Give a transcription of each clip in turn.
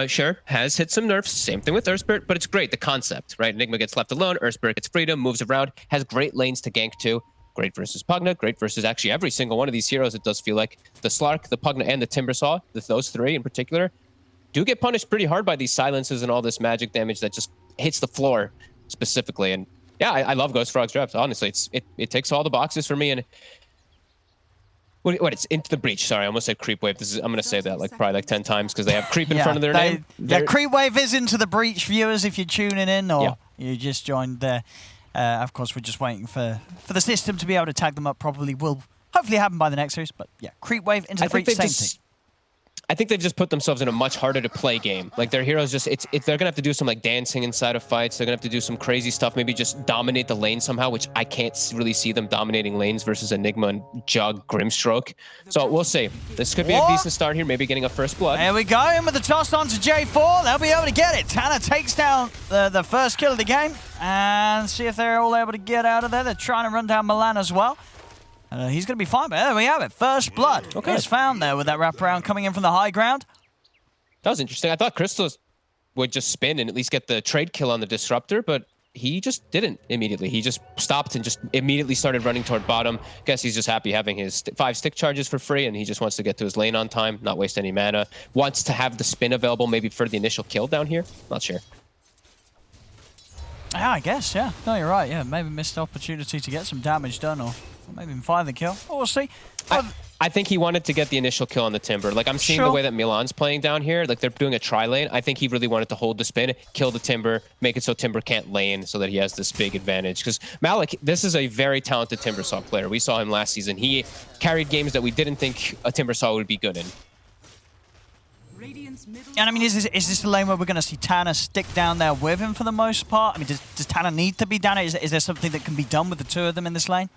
Sure, has hit some nerfs. Same thing with Earthspirit, but it's great. The concept, right? Enigma gets left alone. Earthspirit gets freedom, moves around, has great lanes to gank too. Great versus Pugna, great versus actually every single one of these heroes. It does feel like the Slark, the Pugna, and the Timbersaw, those three in particular, do get punished pretty hard by these silences and all this magic damage that just hits the floor specifically. And yeah, I love Ghost Frog's drafts. Honestly, it ticks all the boxes for me. And what it's Into the Breach. Sorry, I almost said Creep Wave. I'm going to say that probably 10 times because they have Creep in front of their name. Yeah, Creep Wave is Into the Breach, viewers, if you're tuning in or you just joined there. Of course, we're just waiting for the system to be able to tag them up properly. Will hopefully happen by the next series. But yeah, Creep Wave, Into the Breach, same thing. I think they've just put themselves in a much harder to play game. Like their heroes just, they're gonna have to do some like dancing inside of fights. They're gonna have to do some crazy stuff. Maybe just dominate the lane somehow, which I can't really see them dominating lanes versus Enigma and Jug Grimstroke. So we'll see. This could be a decent start here. Maybe getting a first blood. There we go. In with the toss onto J4. They'll be able to get it. Tanner takes down the first kill of the game and see if they're all able to get out of there. They're trying to run down Milan as well. He's going to be fine, but there we have it. First blood is found there with that wraparound coming in from the high ground. That was interesting. I thought Crystal would just spin and at least get the trade kill on the Disruptor, but he just didn't immediately. He just stopped and just immediately started running toward bottom. Guess he's just happy having his 5 stick charges for free, and he just wants to get to his lane on time, not waste any mana. Wants to have the spin available maybe for the initial kill down here. Not sure. Yeah, I guess, yeah. No, you're right. Yeah, maybe missed opportunity to get some damage done or maybe even find the kill. We'll see. I think he wanted to get the initial kill on the Timber. Like, I'm seeing the way that Milan's playing down here. Like, they're doing a tri-lane. I think he really wanted to hold the spin, kill the Timber, make it so Timber can't lane so that he has this big advantage. Because Malik, this is a very talented Timbersaw player. We saw him last season. He carried games that we didn't think a Timbersaw would be good in. And I mean, is this the lane where we're going to see Tanner stick down there with him for the most part? I mean, does Tanner need to be down there? Is there something that can be done with the two of them in this lane?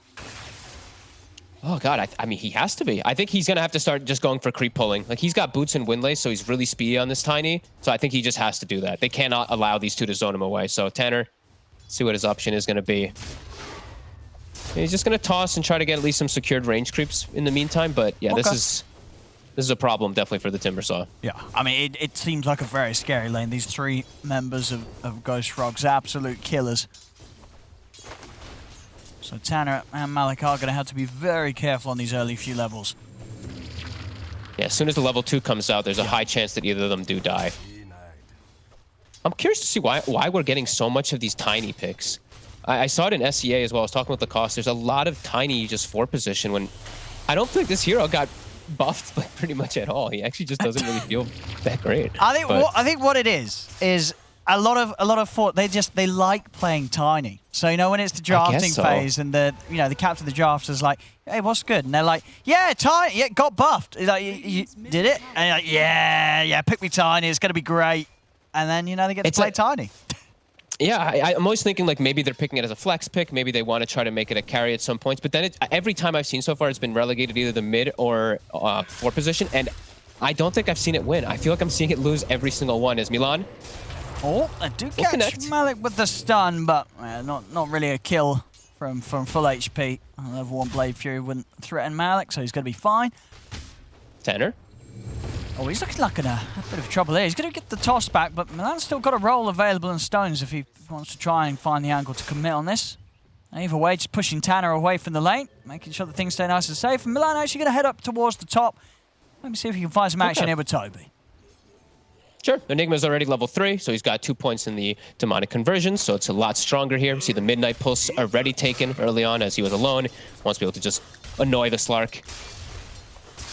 Oh, God. I mean, he has to be. I think he's going to have to start just going for creep pulling. Like, he's got boots and windlays, so he's really speedy on this Tiny. So I think he just has to do that. They cannot allow these two to zone him away. So Tanner, see what his option is going to be. He's just going to toss and try to get at least some secured range creeps in the meantime. But, yeah, this is a problem definitely for the Timbersaw. Yeah, I mean, it seems like a very scary lane. These 3 members of Ghost Frogs, absolute killers. So Tanner and Malik are going to have to be very careful on these early few levels. Yeah, as soon as the level 2 comes out, there's a high chance that either of them do die. I'm curious to see why we're getting so much of these tiny picks. I saw it in SEA as well. I was talking about the cost. There's a lot of tiny just 4 position when I don't think this hero got buffed like pretty much at all. He actually just doesn't really feel that great. I think what it is a lot of 4 they like playing tiny. So you know when it's the drafting phase and the captain of the draft is like, hey, what's good? And they're like, yeah, tiny, yeah, got buffed. He's like, you did it? And you're like, yeah, pick me tiny. It's gonna be great. And then they get to play tiny. Yeah, I'm always thinking like maybe they're picking it as a flex pick. Maybe they want to try to make it a carry at some points. But then every time I've seen so far, it's been relegated either the mid or 4 position. And I don't think I've seen it win. I feel like I'm seeing it lose every single one. Is Milan? Oh, I do catch Malik with the stun, but not really a kill from full HP. Level 1 Blade Fury wouldn't threaten Malik, so he's going to be fine. Tanner? Oh, he's looking like in a bit of trouble here. He's going to get the toss back, but Milan's still got a roll available in stones if he wants to try and find the angle to commit on this. Either way, just pushing Tanner away from the lane, making sure that things stay nice and safe. And Milan actually going to head up towards the top. Let me see if he can find some action here with Toby. Sure. Enigma's already level 3, so he's got 2 points in the demonic conversion, so it's a lot stronger here. See the Midnight Pulse already taken early on as he was alone. Wants to be able to just annoy the Slark.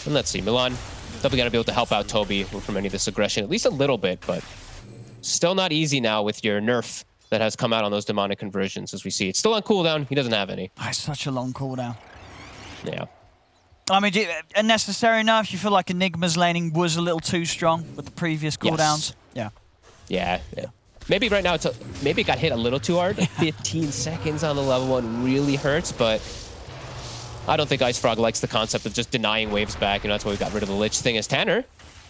And let's see, Milan definitely going to be able to help out Toby from any of this aggression, at least a little bit, but still not easy now with your nerf that has come out on those demonic conversions, as we see. It's still on cooldown. He doesn't have any. It's such a long cooldown. Yeah. I mean, unnecessary enough. You feel like Enigma's laning was a little too strong with the previous cooldowns. Yes. Yeah. Maybe right now maybe it got hit a little too hard. 15 seconds on the level 1 really hurts, but I don't think Ice Frog likes the concept of just denying waves back. That's why we got rid of the Lich thing as Tanner.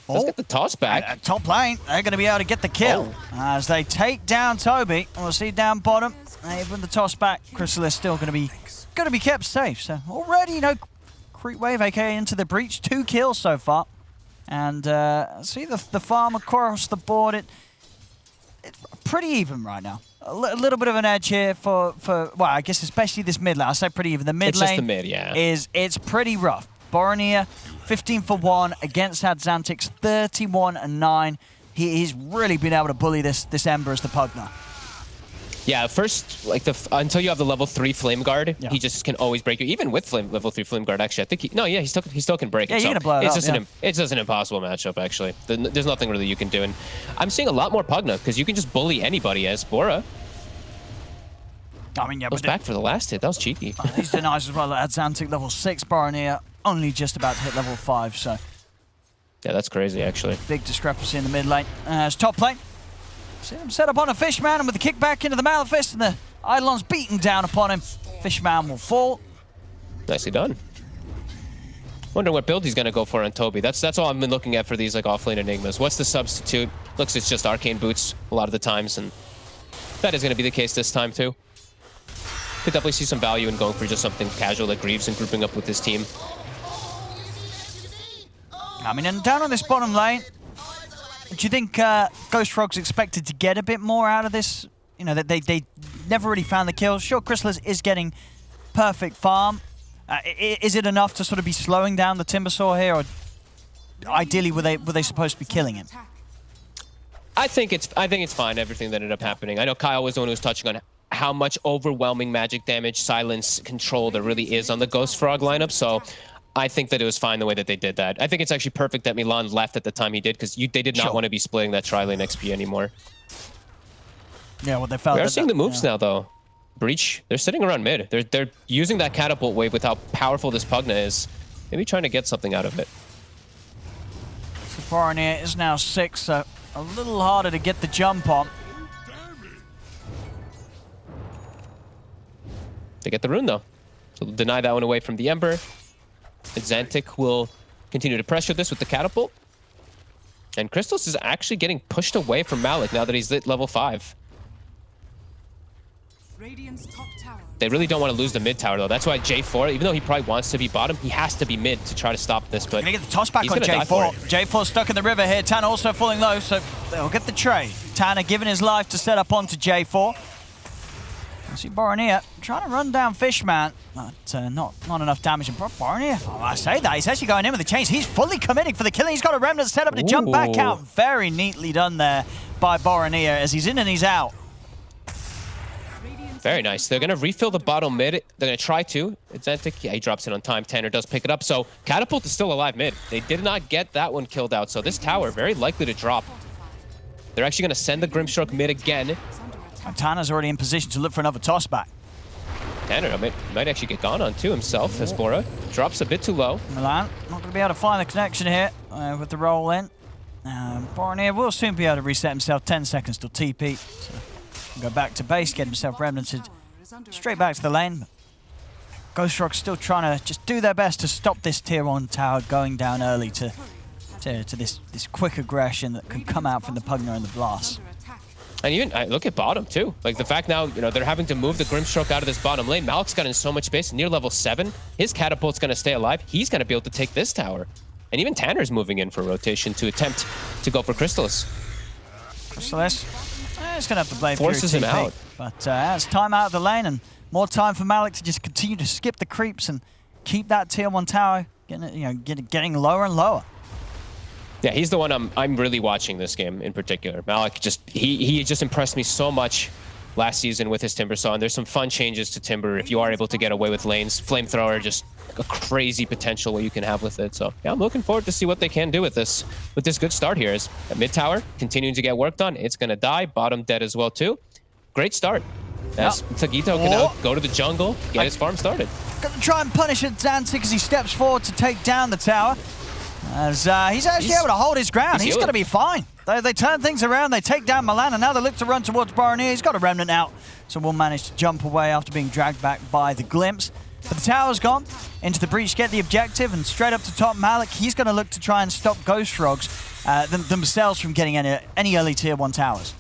Let's get the toss back. Top lane, they're going to be able to get the kill as they take down Toby. We'll see down bottom. Even the toss back, Crystal is still going to be kept safe. So already, Creep Wave, aka Into the Breach, 2 kills so far. And see the farm across the board, it's pretty even right now. A little bit of an edge here for well, I guess especially this mid lane. I say pretty even. The mid lane just the mid, yeah. it's pretty rough. Boromir, 15 for 1 against Adzantix, 31-9. He's really been able to bully this Ember as the Pugna. Yeah, first, like until you have the level 3 Flame Guard, yeah. he just can always break you. Even with level 3 Flame Guard, actually, I think he still can break it. Yeah, you're gonna blow it it's up, just it's just an impossible matchup, actually. There's nothing really you can do, and I'm seeing a lot more Pugna because you can just bully anybody as Bora. I mean, yeah, goes back for the last hit. That was cheeky. He's denied as well. Adzantix level 6, Boromir only just about to hit level 5, so. Yeah, that's crazy, actually. Big discrepancy in the mid lane. It's top lane. See him set up on a Fishman, and with the kick back into the Malefist, and the Eidolon's beating down upon him. Fishman will fall. Nicely done. Wonder what build he's going to go for on Toby. That's all I've been looking at for these like offlane Enigmas. What's the substitute? Looks it's just Arcane Boots a lot of the times, and that is going to be the case this time too. Could definitely see some value in going for just something casual like Greaves and grouping up with his team. I mean, and down on this bottom lane, do you think Ghost Frog's expected to get a bit more out of this? You know, that they never really found the kills. Sure, Chrysalis is getting perfect farm. Is it enough to sort of be slowing down the Timbersaw here, or ideally were they supposed to be killing him? I think it's fine, everything that ended up happening. I know Kyle was the one who was touching on how much overwhelming magic damage, silence, control there really is on the Ghost Frog lineup, so I think that it was fine the way that they did that. I think it's actually perfect that Milan left at the time he did, because they did not want to be splitting that tri-lane XP anymore. Yeah, well, they felt. We are seeing the moves now, though. Breach, they're sitting around mid. They're using that catapult wave with how powerful this Pugna is. Maybe trying to get something out of it. Boromir is now 6, so a little harder to get the jump on. They get the rune, though. So they'll deny that one away from the Ember. Adzantix will continue to pressure this with the catapult. And Crystallis is actually getting pushed away from Malik now that he's lit level 5. They really don't want to lose the mid tower, though. That's why J4, even though he probably wants to be bottom, he has to be mid to try to stop this. But gonna get the toss back on J4. J4 stuck in the river here. Tanner also falling low, so they'll get the trade. Tanner giving his life to set up onto J4. You see Boromir trying to run down Fishman, but not enough damage. And Boromir, I say that, he's actually going in with the chains. He's fully committing for the killing. He's got a remnant set up to jump back out. Very neatly done there by Boromir as he's in and he's out. Very nice. They're going to refill the bottom mid. They're going to try to. Adzantix, yeah, he drops it on time. Tanner does pick it up. So Catapult is still alive mid. They did not get that one killed out. So this tower very likely to drop. They're actually going to send the Grimstroke mid again. And Tanner's already in position to look for another toss back. Tanner might actually get gone on to himself as Bora drops a bit too low. Milan not going to be able to find the connection here with the roll in. Boromir will soon be able to reset himself. 10 seconds till TP. So go back to base, get himself remnanted straight back to the lane. Ghost Rock's still trying to just do their best to stop this tier 1 tower going down early to this quick aggression that can come out from the Pugna and the Blast. And even, look at bottom, too. Like, the fact now, they're having to move the Grimstroke out of this bottom lane. Malik's got in so much space, near level 7. His Catapult's going to stay alive. He's going to be able to take this tower. And even Tanner's moving in for rotation to attempt to go for Crystallis. Crystallis, he's going to have to blame forces him out. But it's time out of the lane and more time for Malik to just continue to skip the creeps and keep that tier 1 tower getting lower and lower. Yeah, he's the one I'm really watching this game in particular. Malik he just impressed me so much last season with his Timbersaw, and there's some fun changes to Timber if you are able to get away with lanes. Flamethrower, just a crazy potential what you can have with it. So yeah, I'm looking forward to see what they can do with this good start here. As mid tower continuing to get worked on, it's gonna die. Bottom dead as well too. Great start. As Tagito can now go to the jungle, get his farm started. Gonna try and punish Adzantix as he steps forward to take down the tower. As he's actually able to hold his ground. He's going to be fine. They turn things around. They take down Milan, and now they look to run towards Boromir. He's got a remnant out, so will manage to jump away after being dragged back by the glimpse. But the tower's gone. Into the breach, get the objective, and straight up to top Malik. He's going to look to try and stop Ghost Frogs themselves from getting any early tier 1 towers.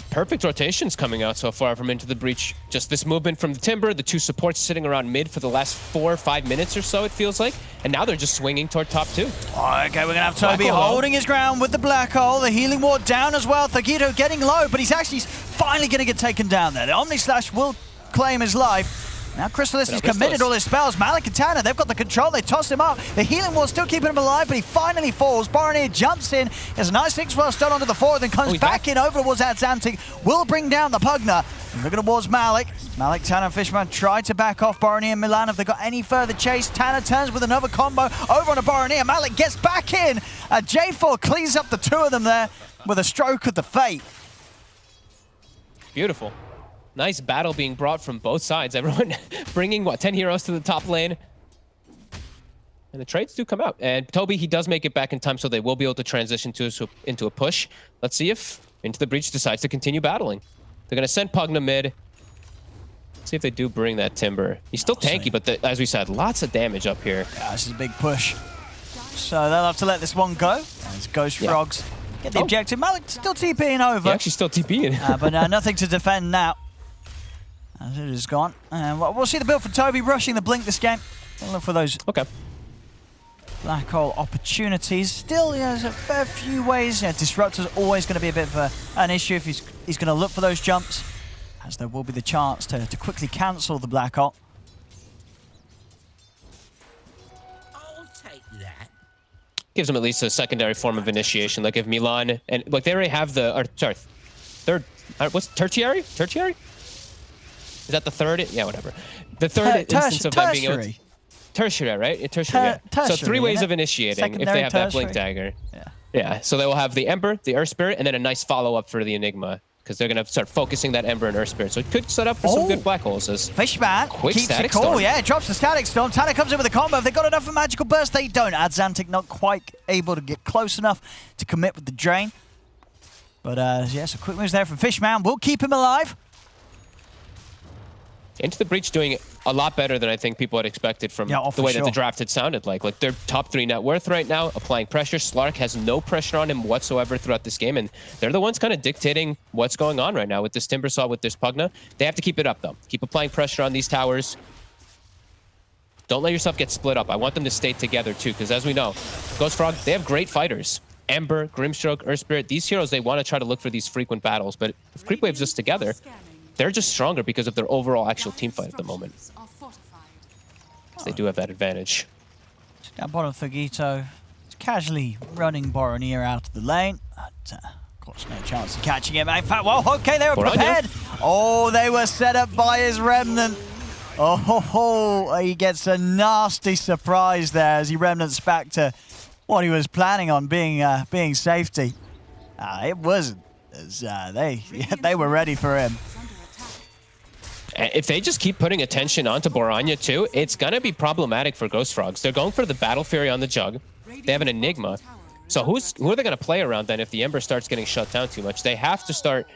Perfect rotations coming out so far from Into the Breach. Just this movement from the Timber, the two supports sitting around mid for the last 4 or 5 minutes or so, it feels like. And now they're just swinging toward top 2. Okay, we're going to have Toby holding his ground with the Black Hole. The Healing Ward down as well. Thagito getting low, but he's actually finally going to get taken down there. The Omni Slash will claim his life. Now Chrysalis has committed all his spells. Malik and Tanner, they've got the control. They toss him up. The Healing Ward's still keeping him alive, but he finally falls. Boronier jumps in. Has a nice 6 well stun onto the 4, then comes back in over towards Atlantic. Will bring down the Pugna. Looking towards Malik. Malik, Tanner, Fishman try to back off Boronier and Milan if they got any further chase. Tanner turns with another combo over on a Boronier. Malik gets back in. J4 cleans up the 2 of them there with a stroke of the fate. Beautiful. Nice battle being brought from both sides. Everyone bringing, 10 heroes to the top lane. And the trades do come out. And Toby, he does make it back in time, so they will be able to transition into a push. Let's see if Into the Breach decides to continue battling. They're going to send Pugna mid. Let's see if they do bring that Timber. He's still tanky, but as we said, lots of damage up here. Yeah, this is a big push. So they'll have to let this one go. As Ghost Frogs get the objective. Malik still TPing over. Yeah, actually still TPing. But nothing to defend now. As it is gone. And we'll see the build for Toby rushing the Blink this game. We'll look for those Black Hole opportunities. Still, there's a fair few ways. Disruptor's always going to be a bit of an issue if he's going to look for those jumps, as there will be the chance to quickly cancel the Black Hole. I'll take that. Gives him at least a secondary form of initiation. Like if Milan, and like they already have the, what's tertiary? Tertiary? Is that the third? Yeah, whatever. The third instance of them being able to... Tertiary, right? Tertiary. So 3 ways of initiating if they have that Blink Dagger. Yeah, so they will have the Ember, the Earth Spirit, and then a nice follow-up for the Enigma, because they're going to start focusing that Ember and Earth Spirit. So it could set up for some good Black Holes. Fishman keeps it cool. Yeah, drops the Static Storm. Tanner comes in with a combo. If they've got enough for Magical Burst, they don't. Adzantic not quite able to get close enough to commit with the Drain. But yeah, so quick moves there from Fishman. Will keep him alive. Into the Breach doing a lot better than I think people had expected from the way that the draft had sounded like. Like, they're top 3 net worth right now, applying pressure. Slark has no pressure on him whatsoever throughout this game, and they're the ones kind of dictating what's going on right now with this Timbersaw, with this Pugna. They have to keep it up, though. Keep applying pressure on these towers. Don't let yourself get split up. I want them to stay together, too, because as we know, Ghost Frog, they have great fighters. Ember, Grimstroke, Earth Spirit, these heroes, they want to try to look for these frequent battles, but if Creep Wave's just together, they're just stronger because of their overall actual team fight at the moment. They do have that advantage. Down bottom, Thagito is casually running Boronier out of the lane. But, of course, no chance of catching him. In fact, well, okay, they were prepared. Oh, they were set up by his Remnant. Oh, he gets a nasty surprise there as he Remnants back to what he was planning on being safety. It wasn't. As, they were ready for him. If they just keep putting attention onto Boranya too, it's going to be problematic for Ghost Frogs. They're going for the Battle Fury on the Jug. They have an Enigma. So who are they going to play around then if the Ember starts getting shut down too much? They have to start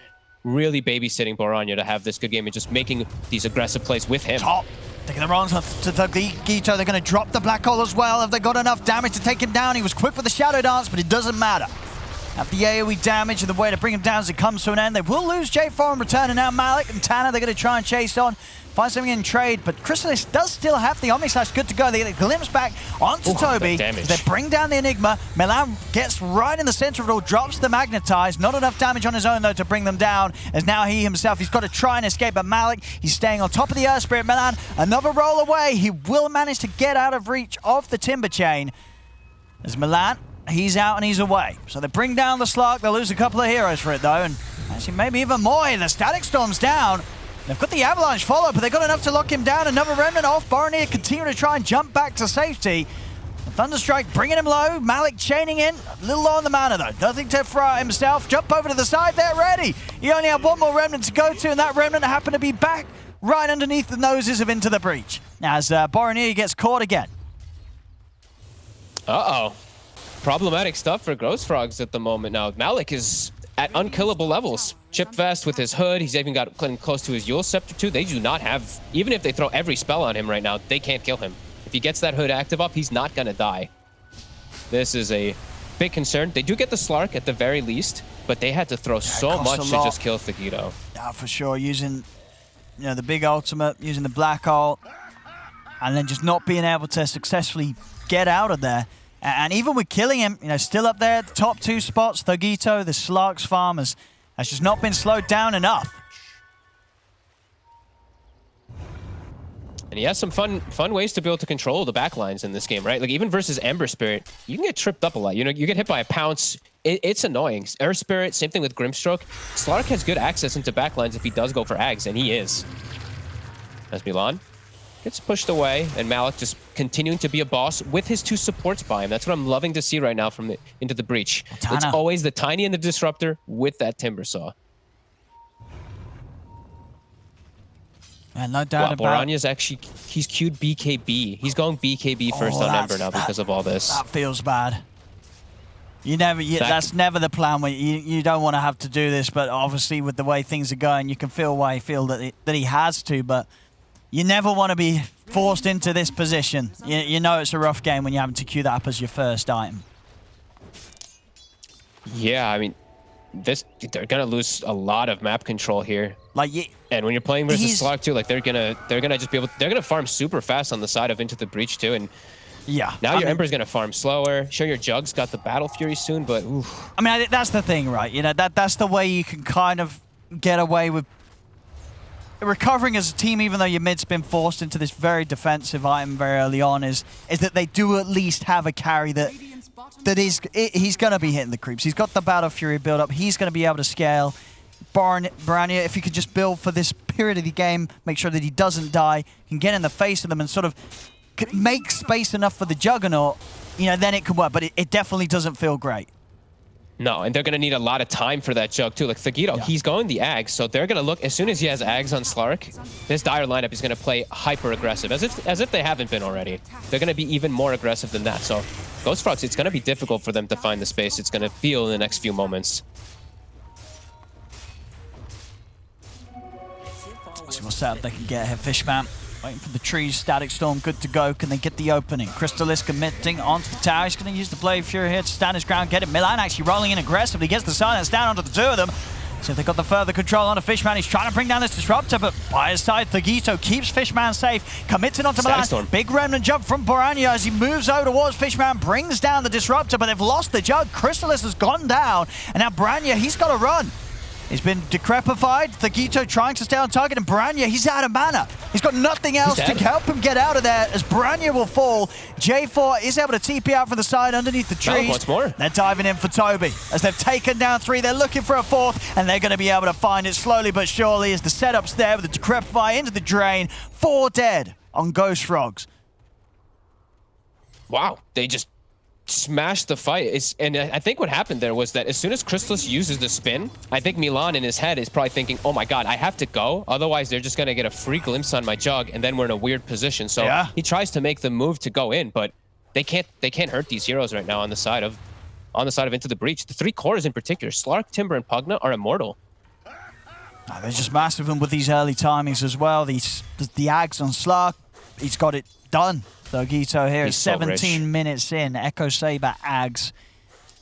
really babysitting Boranya to have this good game and just making these aggressive plays with him. Top. Taking the runs to Thagito. They're going to drop the Black Hole as well. Have they got enough damage to take him down? He was quick with the Shadow Dance, but it doesn't matter. Have the AoE damage and the way to bring him down as it comes to an end. They will lose J4 in return, and now Malik and Tanner, they're going to try and chase on, find something in trade, but Chrysalis does still have the Omni Slash good to go. They get a glimpse back onto Toby. They bring down the Enigma. Milan gets right in the center of it all, drops the Magnetize. Not enough damage on his own, though, to bring them down, as now he himself, he's got to try and escape, but Malik, he's staying on top of the Earth Spirit. Milan, another roll away. He will manage to get out of reach of the Timber Chain. As Milan, he's out and he's away. So they bring down the Slark. They'll lose a couple of heroes for it, though. And actually, maybe even more. The Static Storm's down. They've got the Avalanche follow, but they've got enough to lock him down. Another Remnant off. Boronier continue to try and jump back to safety. The Thunderstrike bringing him low. Malik chaining in. A little low on the mana, though. Nothing to throw out himself. Jump over to the side. They're ready. He only had one more Remnant to go to, and that Remnant happened to be back right underneath the noses of Into the Breach. Now, as Boronier gets caught again. Uh-oh. Problematic stuff for Ghost Frogs at the moment now. Malik is at unkillable levels. Chip Vest with his hood. He's even got close to his Yule Scepter too. They do not have, even if they throw every spell on him right now, they can't kill him. If he gets that hood active up, he's not going to die. This is a big concern. They do get the Slark at the very least. but they had to throw so much to just kill Thagito. Yeah, for sure. Using, the big ultimate, using the black ult, and then just not being able to successfully get out of there. And even with killing him, still up there, the top 2 spots, Thagito, the Slark's farm has just not been slowed down enough. And he has some fun ways to be able to control the backlines in this game, right? Like even versus Ember Spirit, you can get tripped up a lot. You get hit by a pounce. It's annoying. Air Spirit, same thing with Grimstroke. Slark has good access into backlines if he does go for Ags, and he is. As Milan gets pushed away, and Malik just continuing to be a boss with his 2 supports by him. That's what I'm loving to see right now from into the breach. It's always the Tiny and the Disruptor with that Timbersaw. And no doubt about it. Boranya's actually, he's queued BKB. He's going BKB first on Ember now because of all this. That feels bad. That's never the plan. When you don't want to have to do this, but obviously with the way things are going, you can feel why he feels that he has to, but you never want to be forced into this position. You know it's a rough game when you're having to queue that up as your first item. Yeah, I mean, they're gonna lose a lot of map control here. And when you're playing versus Slark too, like they're gonna just be able, they're gonna farm super fast on the side of Into the Breach too, and now your Ember's gonna farm slower. Sure, your Jug's got the Battle Fury soon, but oof. I mean, that's the thing, right? That's the way you can kind of get away with recovering as a team, even though your mid's been forced into this very defensive item very early on, is that they do at least have a carry that he's going to be hitting the creeps. He's got the Battle Fury build up. He's going to be able to scale. Barania, if he could just build for this period of the game, make sure that he doesn't die, can get in the face of them and sort of make space enough for the Juggernaut, then it can work. But it definitely doesn't feel great. No, and they're going to need a lot of time for that Jug too. Like Thagito, he's going the Ags, so they're going to look, as soon as he has Ags on Slark, this Dire lineup is going to play hyper aggressive, as if they haven't been already. They're going to be even more aggressive than that. So Ghost Frogs, it's going to be difficult for them to find the space. It's going to feel in the next few moments. So what setup they can get here. Fishman waiting for the trees. Static Storm good to go. Can they get the opening? Crystallis committing onto the tower. He's going to use the Blade Fury here to stand his ground, get it. Milan actually rolling in aggressively. Gets the silence down onto the 2 of them. So they got the further control on a Fishman. He's trying to bring down this Disruptor, but by his side, Thagito keeps Fishman safe. Commits it onto Milan. Big remnant jump from Boranya as he moves over towards Fishman, brings down the Disruptor, but they've lost the Jug. Crystallis has gone down, and now Boranya, he's got to run. He's been decrepified. Thagito trying to stay on target, and Boranya, he's out of mana. He's got nothing else to help him get out of there as Boranya will fall. J4 is able to TP out from the side underneath the trees. Once more. They're diving in for Toby. As they've taken down 3, they're looking for a 4th, and they're going to be able to find it slowly but surely as the setup's there with the Decrepify into the drain. 4 dead on Ghost Frogs. Wow, they just smashed the fight. And I think what happened there was that as soon as Crystallis uses the spin, I think Milan in his head is probably thinking, oh my god, I have to go, otherwise they're just going to get a free glimpse on my Jug, and then we're in a weird position. So he tries to make the move to go in, but they can't hurt these heroes right now on the side of Into the Breach. The 3 cores in particular, Slark, Timber, and Pugna, are immortal. Oh, they're just massive, and with these early timings as well, the Ags on Slark, he's got it done. Thagito here, he's 17 minutes in. Echo Saber, Ags.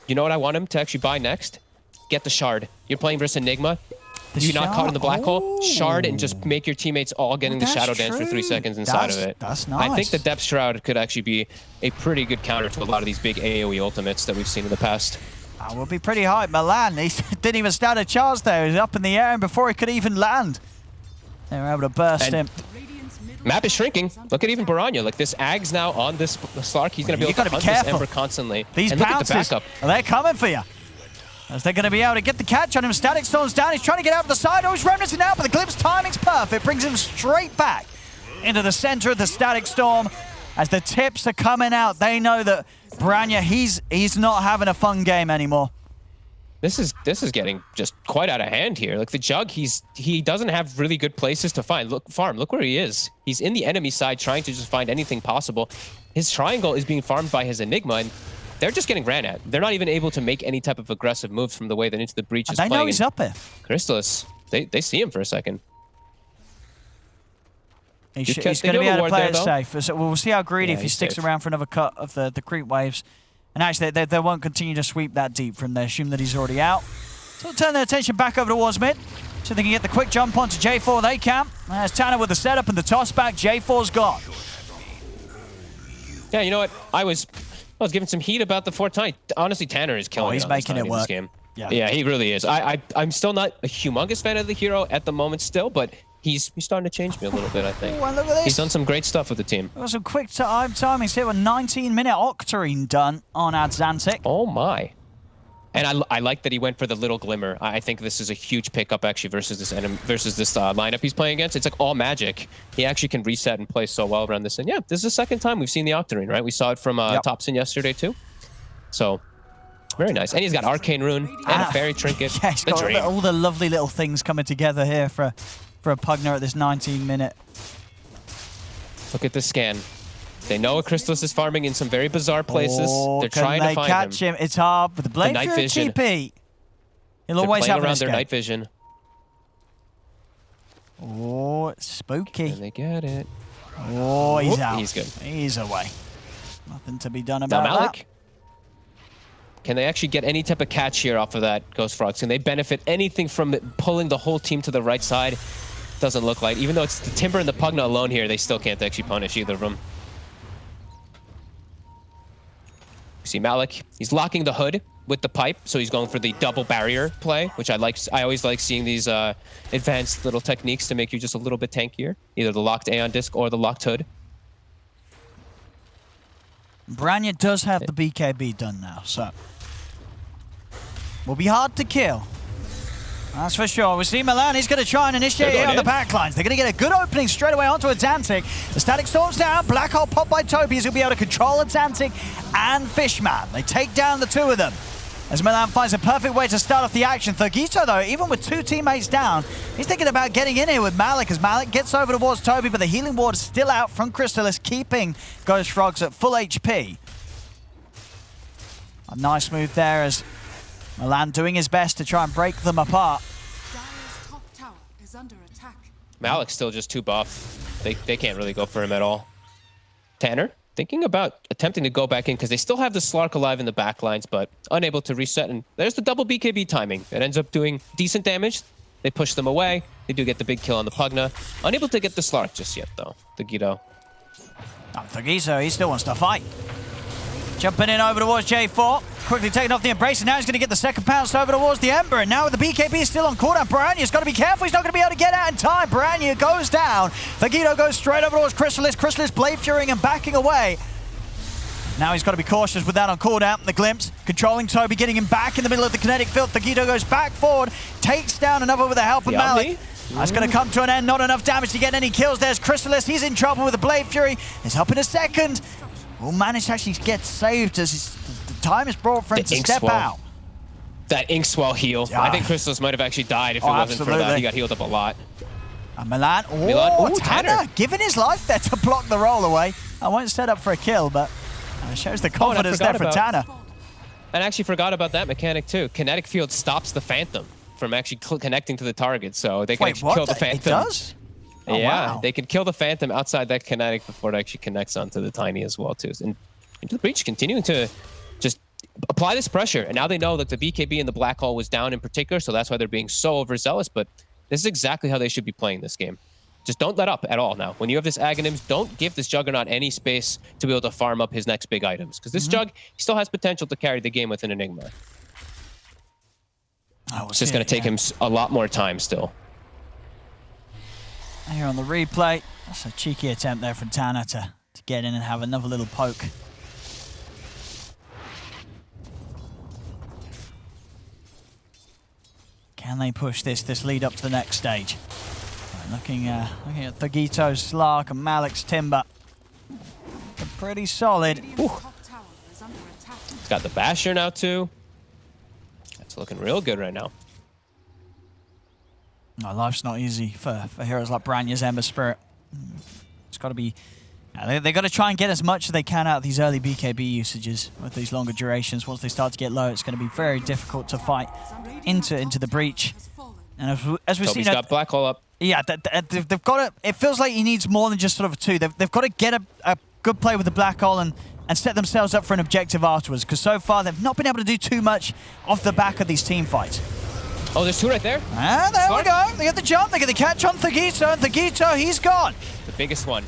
You know what I want him to actually buy next? Get the Shard. You're playing versus Enigma. You're not caught in the black hole. Shard and just make your teammates all getting the Shadow Dance for 3 seconds inside of it. That's nice. I think the Depth Shroud could actually be a pretty good counter to a lot of these big AoE ultimates that we've seen in the past. That will be pretty high. Milan, he didn't even stand a chance there. He was up in the air and before he could even land, they were able to burst him. Map is shrinking. Look at even Boranya. Like this Ags now on this Slark. He's going to be able to hunt this Ember constantly. These bounces, they're coming for you. As they're going to be able to get the catch on him. Static Storm's down. He's trying to get out of the side. Oh, he's remnanting out, but the glimpse timing's perfect. Brings him straight back into the center of the Static Storm. As the tips are coming out, they know that Boranya, he's not having a fun game anymore. This is getting just quite out of hand here. Like the Jug, he doesn't have really good places to farm. Look where he is. He's in the enemy side trying to just find anything possible. His triangle is being farmed by his Enigma, and they're just getting ran at. They're not even able to make any type of aggressive moves from the way that Into the Breach is playing. They know he's up here. Crystallis, they see him for a second. He's going to be able to play it safe. So we'll see how greedy if he sticks around for another cut of the creep waves. And actually, they won't continue to sweep that deep from there. Assume that he's already out. So they'll turn their attention back over towards mid. So they can get the quick jump onto J4. They can. There's Tanner with the setup and the toss back. J4's gone. Yeah, you know what? I was giving some heat about the Fort Tiny. Honestly, Tanner is killing he's making it work. This game. Yeah, he really is. I'm still not a humongous fan of the hero at the moment still, but he's starting to change me a little bit, I think. Oh, and look at this. He's done some great stuff with the team. Got some quick timings here with 19-minute Octarine done on Adzantic. Oh my. And I like that he went for the little glimmer. I think this is a huge pickup actually versus this lineup he's playing against. It's like all magic. He actually can reset and play so well around this. And yeah, this is the second time we've seen the Octarine, right? We saw it from Thompson yesterday too. So very nice. And he's got Arcane Rune and a Fairy Trinket. Yeah, he's got all the lovely little things coming together here for a Pugner at this 19-minute. Look at this scan. They know a Crystallis is farming in some very bizarre places. They're trying to find him. Can they catch him? It's hard with the Blade Fury TP. He'll always have around their night vision. Oh, it's spooky. And they get it. Oh, he's out. He's good. He's away. Nothing to be done about Malik, can they actually get any type of catch here off of that Ghost Frogs? Can they benefit anything from pulling the whole team to the right side? Doesn't look like. Even though it's the Timber and the Pugna alone here, they still can't actually punish either of them. You see Malik, he's locking the hood with the pipe, so he's going for the double barrier play, which I like. I always like seeing these advanced little techniques to make you just a little bit tankier. Either the locked Aeon disc or the locked hood. Branya does have the BKB done now, so will be hard to kill. That's for sure. We see Milan. He's going to try and initiate here on the backlines. They're going to get a good opening straight away onto Adzantic. The static storm's down. Black hole popped by Toby. He'll be able to control Adzantic and Fishman. They take down the two of them. As Milan finds a perfect way to start off the action. Thugito, though, even with two teammates down, he's thinking about getting in here with Malik as Malik gets over towards Toby, but the healing ward is still out from Crystallis, keeping Ghost Frogs at full HP. A nice move there as Milan doing his best to try and break them apart. Top tower is under attack. Malik's still just too buff. They can't really go for him at all. Tanner, thinking about attempting to go back in because they still have the Slark alive in the backlines, but unable to reset. And there's the double BKB timing. It ends up doing decent damage. They push them away. They do get the big kill on the Pugna. Unable to get the Slark just yet, though. Thugito. Thugito, he still wants to fight. Jumping in over towards J4. Quickly taking off the Embrace, and now he's going to get the second pounce over towards the Ember. And now with the BKB still on cooldown, Baranya's got to be careful. He's not going to be able to get out in time. Baranya goes down. Thugito goes straight over towards Crystallis. Crystallis Blade Furying and backing away. Now he's got to be cautious with that on cooldown. The Glimpse controlling Toby, getting him back in the middle of the kinetic field. Thugito goes back forward, takes down another with the help of Malik. That's going to come to an end. Not enough damage to get any kills. There's Crystallis. He's in trouble with the Blade Fury. He's up in a second. Will manage to actually get saved as the time is brought for him to step out. That Inkswell heal. I think Crystallis might have actually died if it wasn't for that. He got healed up a lot. And Milan. Oh, Tanner giving his life there to block the roll away. I won't set up for a kill, but it shows the confidence there for Tanner. And I actually forgot about that mechanic too. Kinetic field stops the Phantom from actually connecting to the target, so they can actually kill the Phantom. It does? Oh, yeah, wow. They can kill the Phantom outside that kinetic before it actually connects onto the Tiny as well, too. And Into the Breach continuing to just apply this pressure. And now they know that the BKB and the Black Hole was down in particular, so that's why they're being so overzealous. But this is exactly how they should be playing this game. Just don't let up at all now. When you have this Aghanims, don't give this Juggernaut any space to be able to farm up his next big items. Because this Jug, he still has potential to carry the game with an Enigma. It's just going to take him a lot more time still. Here on the replay, that's a cheeky attempt there from Tanner to get in and have another little poke. Can they push this lead up to the next stage? Right, looking at Thugito's Slark and Malik's Timber. They're pretty solid. He's got the Basher now too. That's looking real good right now. No, life's not easy for heroes like Branya's Ember Spirit. It's got to be... They've got to try and get as much as they can out of these early BKB usages with these longer durations. Once they start to get low, it's going to be very difficult to fight into the breach. And as we've seen... Toby's got Black Hole up. Yeah, they've got to... It feels like he needs more than just sort of a two. They've got to get a good play with the Black Hole and set themselves up for an objective afterwards. Because so far, they've not been able to do too much off the back of these team fights. Oh, there's two right there. And there we go. They get the jump. They get the catch on Thagito. And Thagito, he's gone. The biggest one.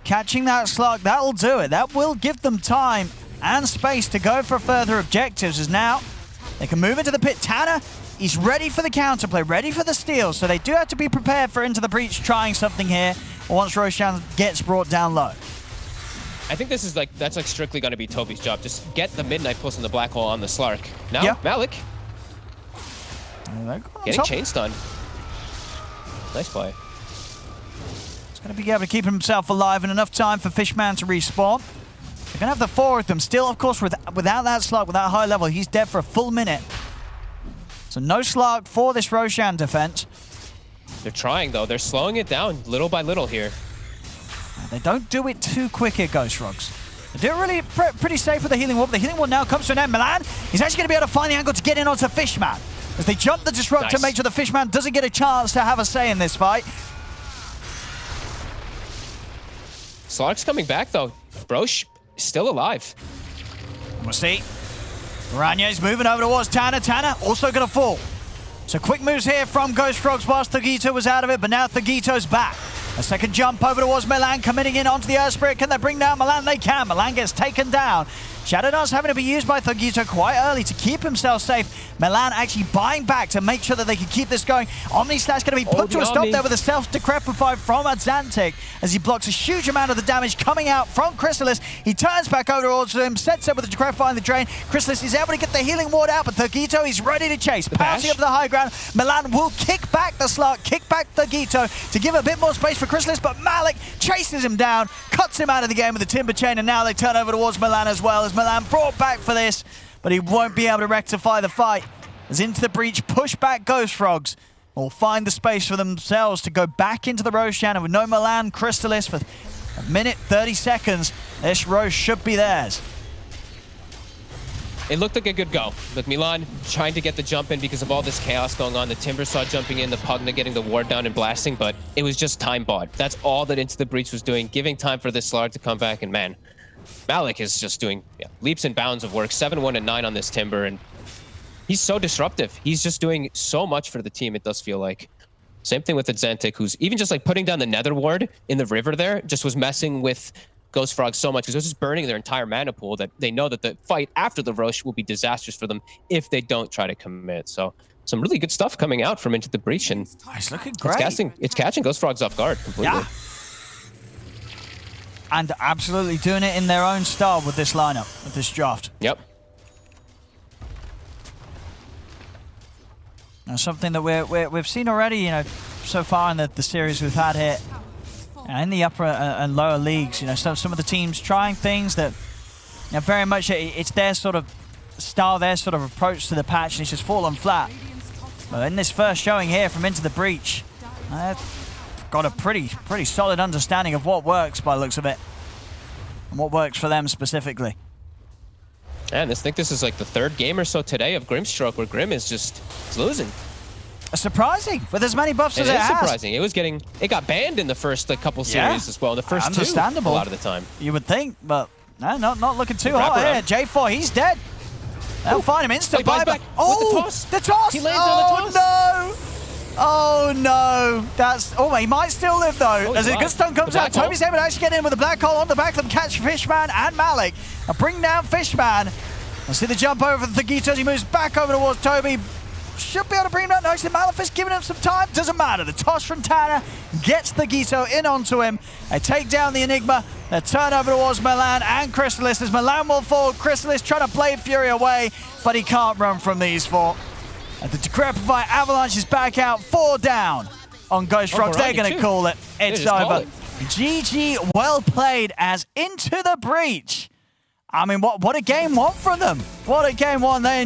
Catching that slug, that'll do it. That will give them time and space to go for further objectives, as now they can move into the pit. Tanner, he's ready for the counterplay, ready for the steal, so they do have to be prepared for Into the Breach trying something here once Roshan gets brought down low. I think this is that's strictly going to be Toby's job. Just get the Midnight Pulse in the black hole on the Slark. Now, Malik getting chain stunned. Nice play. He's going to be able to keep himself alive in enough time for Fishman to respawn. They're going to have the four of them. Still, of course, without that Slug, without high level, he's dead for a full minute. So no Slug for this Roshan defense. They're trying, though. They're slowing it down little by little here. They don't do it too quick here, Ghost Frogs. They do it really pretty safe with the Healing Ward. The Healing Ward now comes to an end. Milan, he's actually going to be able to find the angle to get in onto Fishman. As they jump the Disrupt to make sure the Fishman doesn't get a chance to have a say in this fight. Slark's coming back, though. Brosh still alive. We'll see. Ranya's moving over towards Tanner. Tanner also going to fall. So quick moves here from Ghost Frogs whilst Thagito was out of it, but now Thagito's back. A second jump over towards Milan, committing in onto the Earth Spirit. Can they bring down Milan? They can. Milan gets taken down. Shadow Dance having to be used by Thagito quite early to keep himself safe. Milan actually buying back to make sure that they can keep this going. Omni Slash going to be put to a stop there with a self-decrepify from Azantic as he blocks a huge amount of the damage coming out from Chrysalis. He turns back over towards him, sets up with the Decrepify in the drain. Chrysalis is able to get the Healing Ward out, but Thagito is ready to chase. Passing up to the high ground. Milan will kick back the Slark, kick back Thagito to give a bit more space for Chrysalis, but Malik chases him down, cuts him out of the game with the Timber Chain, and now they turn over towards Milan as well, as Milan brought back for this, but he won't be able to rectify the fight. As Into the Breach push back Ghost Frogs will find the space for themselves to go back into the Roshan, and with no Milan Chrysalis for a minute 30 seconds, this Rosh should be theirs. It looked like a good go. Look, Milan trying to get the jump in because of all this chaos going on. The Timber Saw jumping in, the Pugna getting the ward down and blasting, but it was just time bought. That's all that Into the Breach was doing, giving time for this Slark to come back, and man, Malik is just doing leaps and bounds of work. 7-1 and 9 on this Timber, and he's so disruptive. He's just doing so much for the team, it does feel like. Same thing with Azantic, who's even just putting down the Nether Ward in the river there, just was messing with Ghost Frogs so much because it was just burning their entire mana pool that they know that the fight after the Rosh will be disastrous for them if they don't try to commit. So some really good stuff coming out from Into the Breach, and it's looking great. It's catching Ghost Frogs off guard completely. Yeah. And absolutely doing it in their own style with this lineup, with this draft. Yep. Now, something that we've seen already, so far in the series we've had here, in the upper and lower leagues, some of the teams trying things that, very much it's their sort of style, their sort of approach to the patch, and it's just fallen flat. But in this first showing here from Into the Breach, got a pretty solid understanding of what works by the looks of it, and what works for them specifically. And I think this is like the third game or so today of Grimstroke where Grim is just losing. Surprising, with as many buffs as it has. It is surprising. It got banned in the first couple series as well. The first understandable. two, a lot of the time. You would think, but no, not looking too hot here. J4, he's dead. They'll find him instant buyback. Oh, the toss. He lands on the toss. No. Oh no, he might still live though. As a good stun comes out, Toby's able to actually get in with the black hole on the back of them, catch Fishman and Malik. Now bring down Fishman. Let's see the jump over the Thagito as he moves back over towards Toby. Should be able to bring him down. No, actually Malefice giving him some time. Doesn't matter. The toss from Tanner gets Thagito in onto him. They take down the Enigma. They turn over towards Milan and Chrysalis as Milan will fall. Chrysalis trying to Blade Fury away, but he can't run from these four. And the Decrepify Avalanche is back out, 4 down on Ghost Frogs. They're going to call it. It's over. GG, well played as Into the Breach. I mean, what a game one from them. What a game one. They